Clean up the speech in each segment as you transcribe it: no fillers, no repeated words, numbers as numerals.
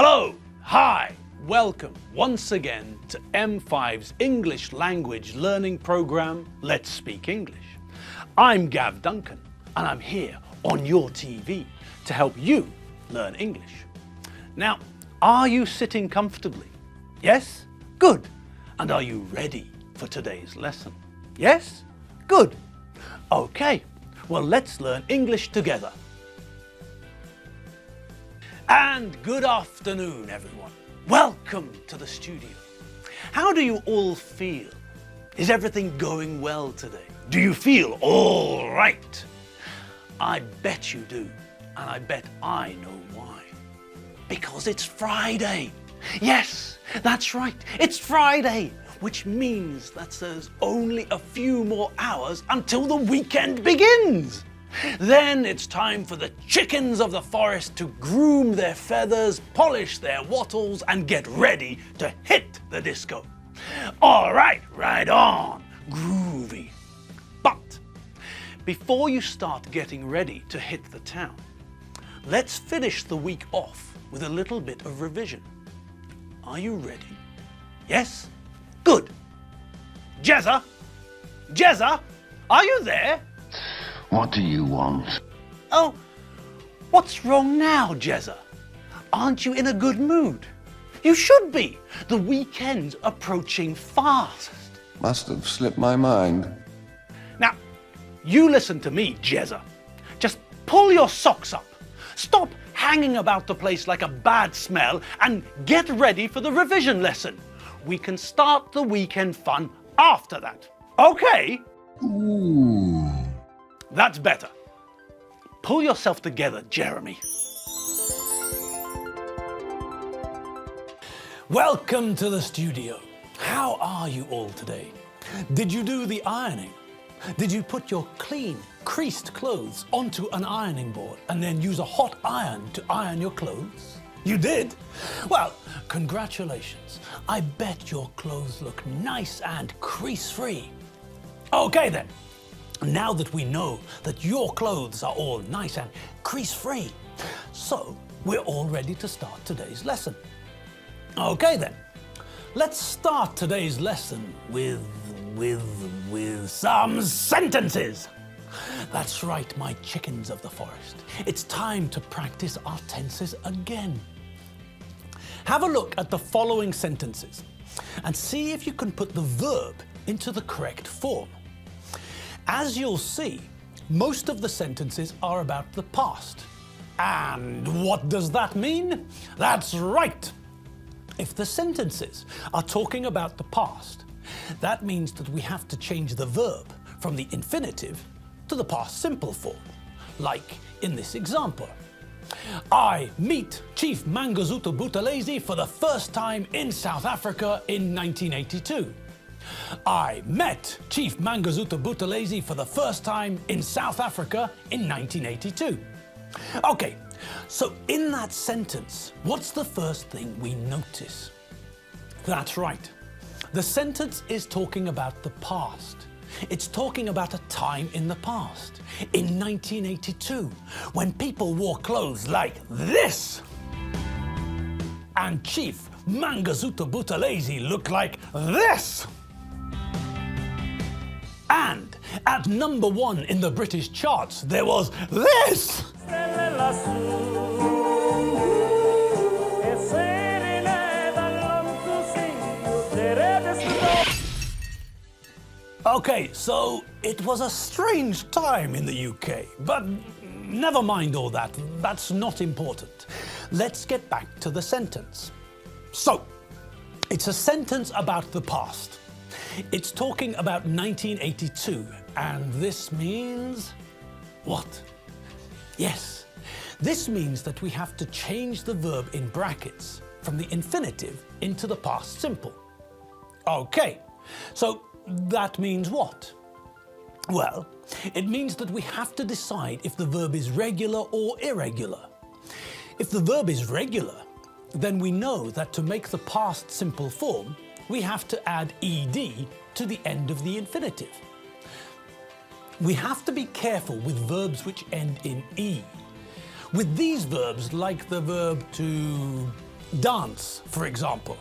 Hello, hi, welcome once again to M5's English language learning program, Let's Speak English. I'm Gav Duncan and I'm here on your TV to help you learn English. Now, are you sitting comfortably? Yes? Good. And are you ready for today's lesson? Yes? Good. Okay, well let's learn English together. And good afternoon, everyone. Welcome to the studio. How do you all feel? Is everything going well today? Do you feel all right? I bet you do, and I bet I know why. Because it's Friday. Yes, that's right, it's Friday, which means that there's only a few more hours until the weekend begins. Then it's time for the chickens of the forest to groom their feathers, polish their wattles, and get ready to hit the disco. All right, right on, groovy. But before you start getting ready to hit the town, let's finish the week off with a little bit of revision. Are you ready? Yes? Good. Jezza? Jezza? Are you there? What do you want? Oh, what's wrong now, Jezza? Aren't you in a good mood? You should be. The weekend's approaching fast. Must have slipped my mind. Now, you listen to me, Jezza. Just pull your socks up. Stop hanging about the place like a bad smell and get ready for the revision lesson. We can start the weekend fun after that. Okay? Ooh. That's better. Pull yourself together, Jeremy. Welcome to the studio. How are you all today? Did you do the ironing? Did you put your clean, creased clothes onto an ironing board and then use a hot iron to iron your clothes? You did? Well, congratulations. I bet your clothes look nice and crease-free. Okay then. Now that we know that your clothes are all nice and crease-free, so we're all ready to start today's lesson. Okay then, let's start today's lesson with some sentences. That's right, my chickens of the forest. It's time to practice our tenses again. Have a look at the following sentences and see if you can put the verb into the correct form. As you'll see, most of the sentences are about the past. And what does that mean? That's right! If the sentences are talking about the past, that means that we have to change the verb from the infinitive to the past simple form, like in this example. I meet Chief Mangosuthu Buthelezi for the first time in South Africa in 1982. I met Chief Mangosuthu Buthelezi for the first time in South Africa in 1982. Okay, so in that sentence, what's the first thing we notice? That's right. The sentence is talking about the past. It's talking about a time in the past, in 1982, when people wore clothes like this. And Chief Mangosuthu Buthelezi looked like this. And at number 1 in the British charts, there was this. Okay, so it was a strange time in the UK, but never mind all that, that's not important. Let's get back to the sentence. So, it's a sentence about the past. It's talking about 1982, and this means what? Yes, this means that we have to change the verb in brackets from the infinitive into the past simple. Okay, so that means what? Well, it means that we have to decide if the verb is regular or irregular. If the verb is regular, then we know that to make the past simple form, we have to add ed to the end of the infinitive. We have to be careful with verbs which end in e. With these verbs, like the verb to dance, for example.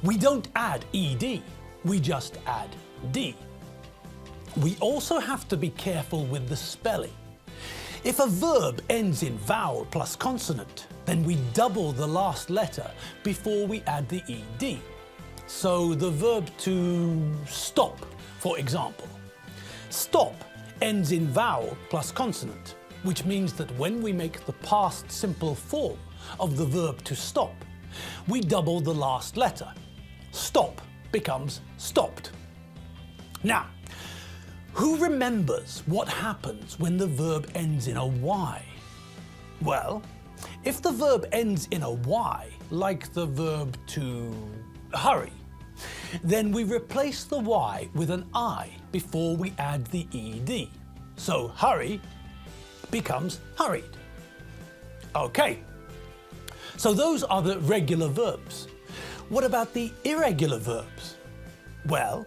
We don't add ed, we just add d. We also have to be careful with the spelling. If a verb ends in vowel plus consonant, then we double the last letter before we add the ed. So the verb to stop, for example. Stop ends in vowel plus consonant, which means that when we make the past simple form of the verb to stop, we double the last letter. Stop becomes stopped. Now, who remembers what happens when the verb ends in a Y? Well, if the verb ends in a Y, like the verb to hurry, then we replace the Y with an I before we add the ed. So hurry becomes hurried. Okay, so those are the regular verbs. What about the irregular verbs? Well,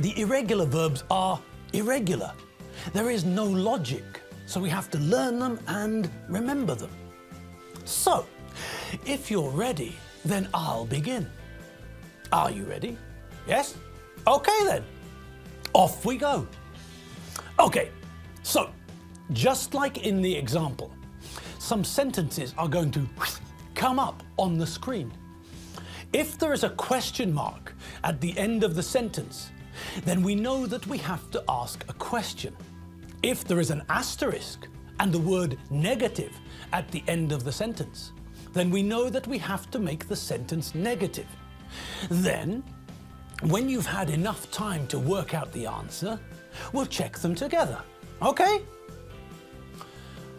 the irregular verbs are irregular. There is no logic, so we have to learn them and remember them. So, if you're ready, then I'll begin. Are you ready? Yes? Okay then. Off we go. Okay, so, just like in the example, some sentences are going to come up on the screen. If there is a question mark at the end of the sentence, then we know that we have to ask a question. If there is an asterisk and the word negative at the end of the sentence, then we know that we have to make the sentence negative. Then, when you've had enough time to work out the answer, we'll check them together. Okay?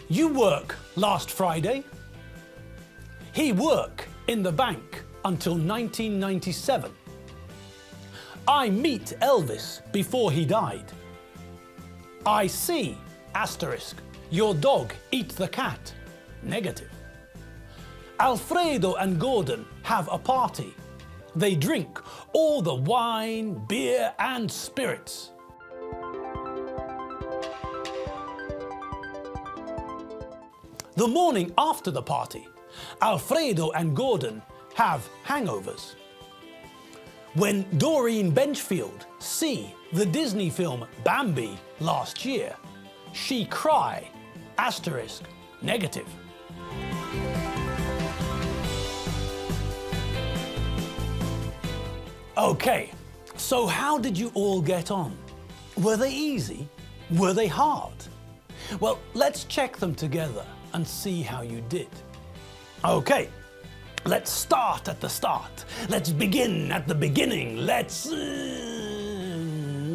You work last Friday. He work in the bank until 1997. I meet Elvis before he died. I see, asterisk, your dog eat the cat, negative. Alfredo and Gordon have a party. They drink all the wine, beer and spirits. The morning after the party, Alfredo and Gordon have hangovers. When Doreen Benchfield see the Disney film Bambi last year, she cry, asterisk, negative. Okay, so how did you all get on? Were they easy? Were they hard? Well, let's check them together and see how you did. Okay, let's start at the start. Let's begin at the beginning.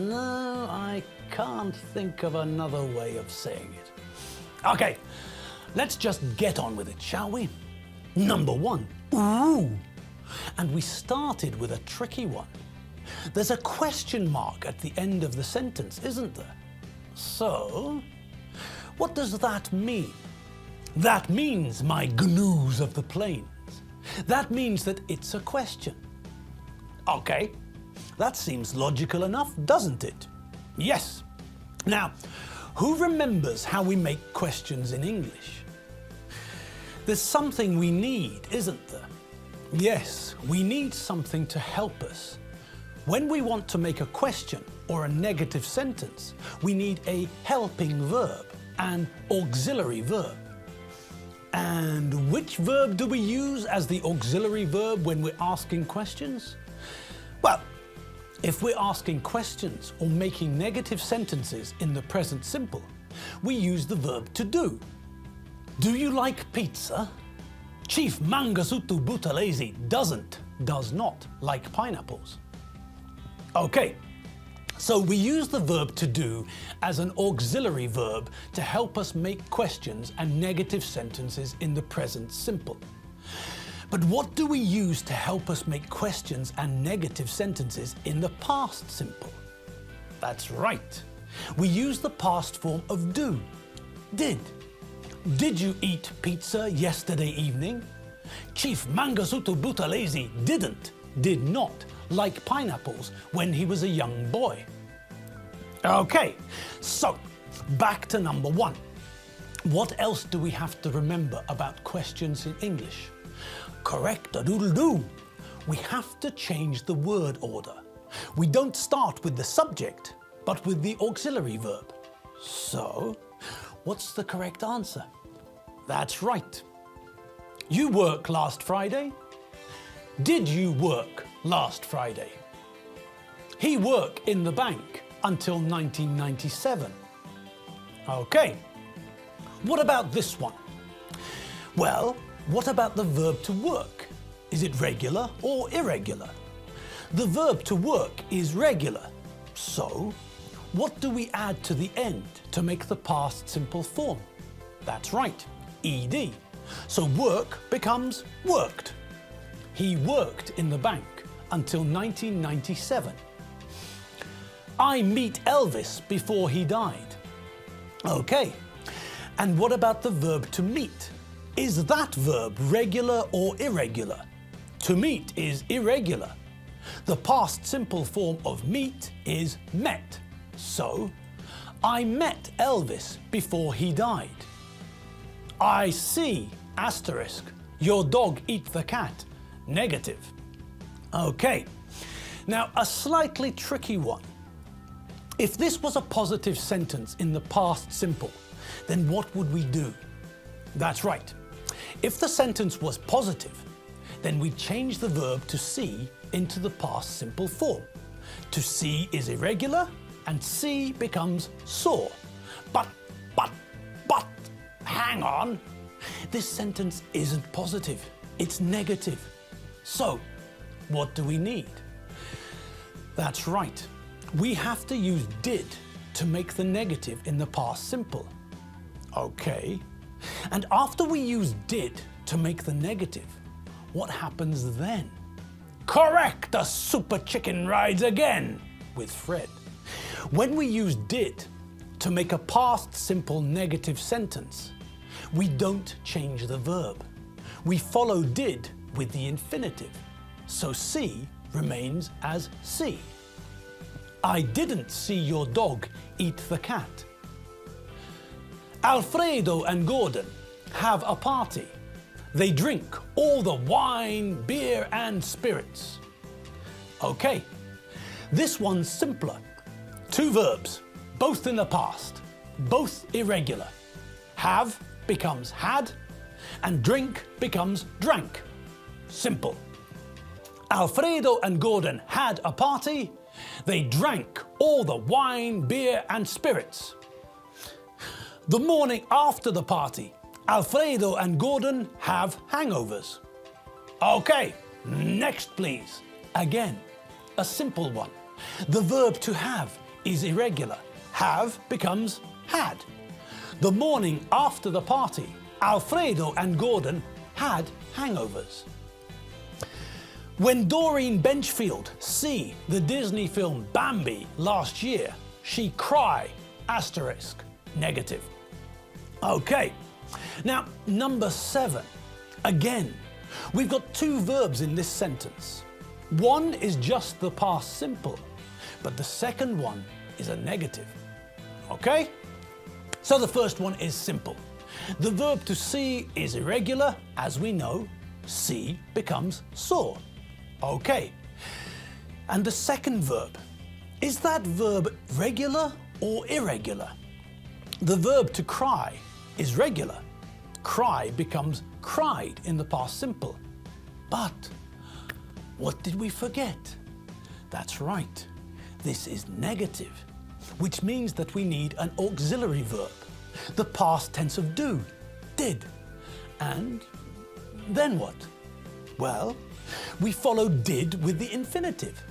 No, I can't think of another way of saying it. Okay, let's just get on with it, shall we? Number one, ooh. And we started with a tricky one. There's a question mark at the end of the sentence, isn't there? So, what does that mean? That means, my gnu's of the plains, that means that it's a question. Okay, that seems logical enough, doesn't it? Yes. Now, who remembers how we make questions in English? There's something we need, isn't there? Yes, we need something to help us. When we want to make a question or a negative sentence, we need a helping verb, an auxiliary verb. And which verb do we use as the auxiliary verb when we're asking questions? Well, if we're asking questions or making negative sentences in the present simple, we use the verb to do. Do you like pizza? Chief Mangasutu Buthelezi does not like pineapples. Okay, so we use the verb to do as an auxiliary verb to help us make questions and negative sentences in the present simple. But what do we use to help us make questions and negative sentences in the past simple? That's right. We use the past form of do, did. Did you eat pizza yesterday evening? Chief Mangasutu Buthelezi did not like pineapples when he was a young boy. Okay, so back to number one. What else do we have to remember about questions in English? Correct-a-doodle-doo. We have to change the word order. We don't start with the subject, but with the auxiliary verb. So, what's the correct answer? That's right. You work last Friday? Did you work last Friday? He worked in the bank until 1997. Okay. What about this one? Well, what about the verb to work? Is it regular or irregular? The verb to work is regular. So, what do we add to the end to make the past simple form? That's right, ed. So work becomes worked. He worked in the bank until 1997. I meet Elvis before he died. Okay, and what about the verb to meet? Is that verb regular or irregular? To meet is irregular. The past simple form of meet is met. So, I met Elvis before he died. I see, asterisk, your dog eat the cat, negative. Okay, now a slightly tricky one. If this was a positive sentence in the past simple, then what would we do? That's right. If the sentence was positive, then we change the verb to see into the past simple form. To see is irregular, and see becomes saw. But, hang on. This sentence isn't positive, it's negative. So, what do we need? That's right. We have to use did to make the negative in the past simple. Okay. And after we use did to make the negative, what happens then? Correct! The super chicken rides again with Fred. When we use did to make a past simple negative sentence, we don't change the verb. We follow did with the infinitive. So see remains as see. I didn't see your dog eat the cat. Alfredo and Gordon have a party. They drink all the wine, beer and spirits. Okay, this one's simpler. Two verbs, both in the past, both irregular. Have becomes had, and drink becomes drank. Simple. Alfredo and Gordon had a party. They drank all the wine, beer and spirits. The morning after the party, Alfredo and Gordon have hangovers. Okay, next please. Again, a simple one. The verb to have is irregular. Have becomes had. The morning after the party, Alfredo and Gordon had hangovers. When Doreen Benchfield see the Disney film Bambi last year, she cry, asterisk, negative. Okay, now number 7. Again, we've got two verbs in this sentence. One is just the past simple, but the second one is a negative. Okay? So the first one is simple. The verb to see is irregular, as we know. See becomes saw. Okay. And the second verb, is that verb regular or irregular? The verb to cry is regular. Cry becomes cried in the past simple. But what did we forget? That's right. This is negative, which means that we need an auxiliary verb, the past tense of do, did. And then what? Well, we follow did with the infinitive.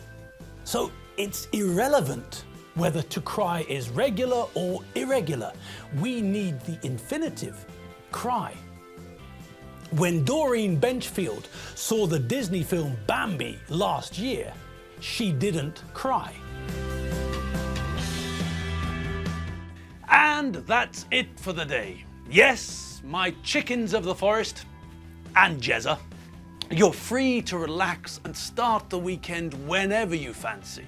So it's irrelevant whether to cry is regular or irregular. We need the infinitive, cry. When Doreen Benchfield saw the Disney film Bambi last year, she didn't cry. And that's it for the day. Yes, my chickens of the forest and Jezza, you're free to relax and start the weekend whenever you fancy.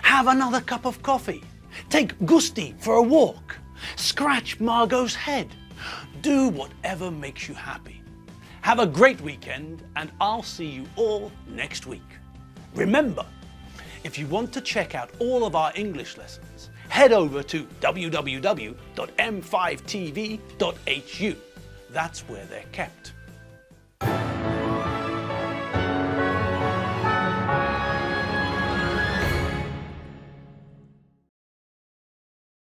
Have another cup of coffee. Take Gusti for a walk. Scratch Margot's head. Do whatever makes you happy. Have a great weekend, and I'll see you all next week. Remember, if you want to check out all of our English lessons, head over to www.m5tv.hu. That's where they're kept.